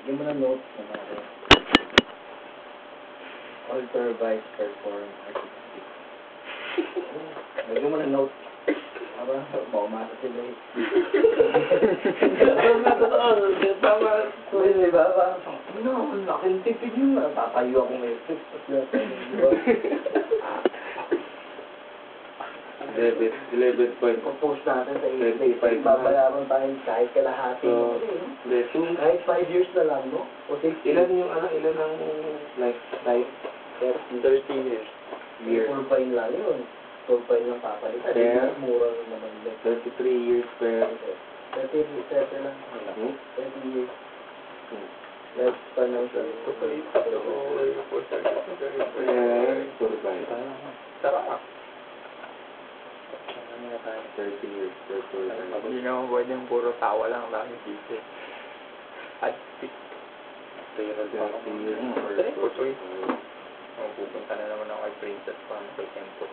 Hindi mo na notes na natin. Alter, vice, perform, artistic. Lagyan mo na notes. Aba, maumasa sila eh. Tama. Di ba? No, laking tipid yun. Tatayo ako ngayon. Delivered point. Pag-post natin sa Facebook, babayaran tayo kahit kalahati. Kahit 5 years na lang, no? O 6 Ilan yung ilan ang life? 30 years. Full fine lang yun. Full fine lang papalitan. Kaya? Mura naman. 33 years per... 30 lang. 30 years. Lifespan ng sa ito. Survive. Sarap. 30 years per survive. Hindi naman pwedeng puro tawa lang dami dito. At 30 years per survive. pupunta na naman ako kay Princess pa kay Tempo.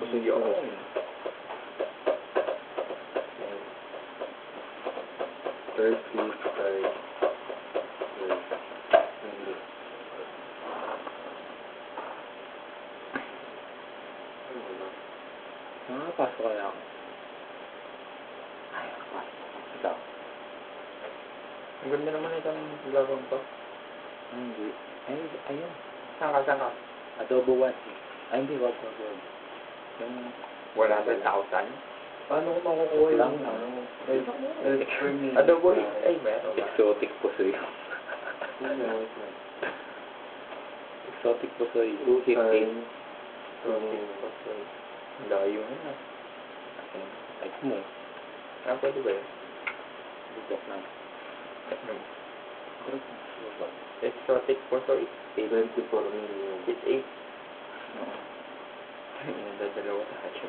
Kasi di ako. Pasok ka na ako. Ikaw. Ang ganda naman itong lagong to. Hindi. Ayun. Saan ka? Adobo 1. Ay, hindi. Wag. Yung 100,000? Paano ko makukuha lang? Adobo ay meron ba? Exotic po sa'yo. Exotic po sa'yo. 215. Ang layo na. Like mo. Pwede ba yun? Bukok na. Exotic po so it's 24 million. It's 8. Dadalawa sa hatch.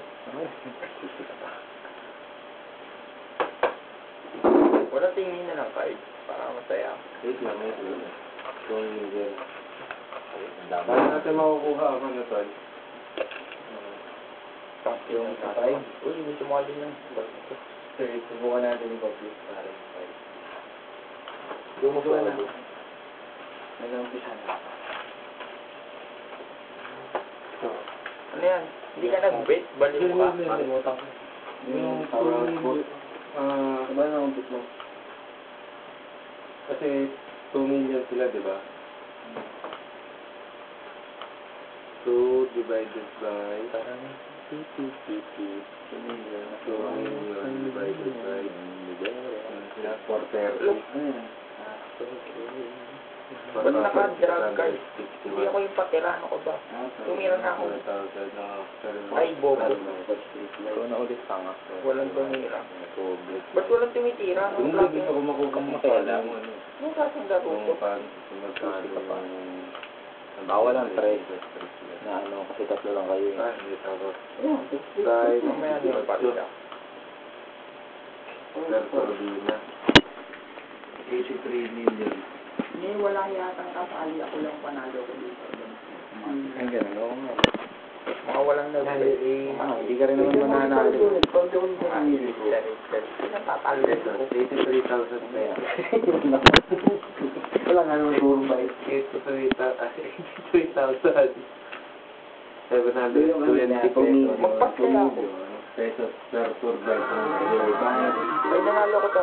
Wala tingin na lang card para masaya. Wait lang. 2 million. Paano natin makukuha ako na tol? Yung 5. Uy, hindi sumali lang. Subukan natin yung copy. Parang 5. Gumusto na. Nag-umpisa na. Ano yan? Hindi ka nag-bet? Balik mo ka? Kalimutan ko. Yung power book. Diba na-umpit mo? Kasi 2 million sila, di ba? 2 divided by... Parang... 2 million divided by... 430. Ba't naka-drug card? Hindi ako yung patira. Ano ko ba? Tumira na ako. Ay, bobo. Ikaw na ulit tanga. Walang tumira. Ba't walang tumitira? Anong Hindi klaseng ako makukumpara mo. Anong klaseng laro to? Bawal ang trade. Na ano, kasi tatlo lang kayo eh. Hindi tapos. Kahit Mamaya nyo pa rin. Turbina. 83 million. Hindi, wala yata kasali. Ako lang panalo ko dito. Ang ganun, oo nga. Mga walang nag-bet. Hindi ka rin naman mananalo. Natatalo ko. 83,000 na yan. Wala nga naman puro ba? 83,000. 720 Magpas kaya ako. pesos per tour by Ay, nanalo ko to.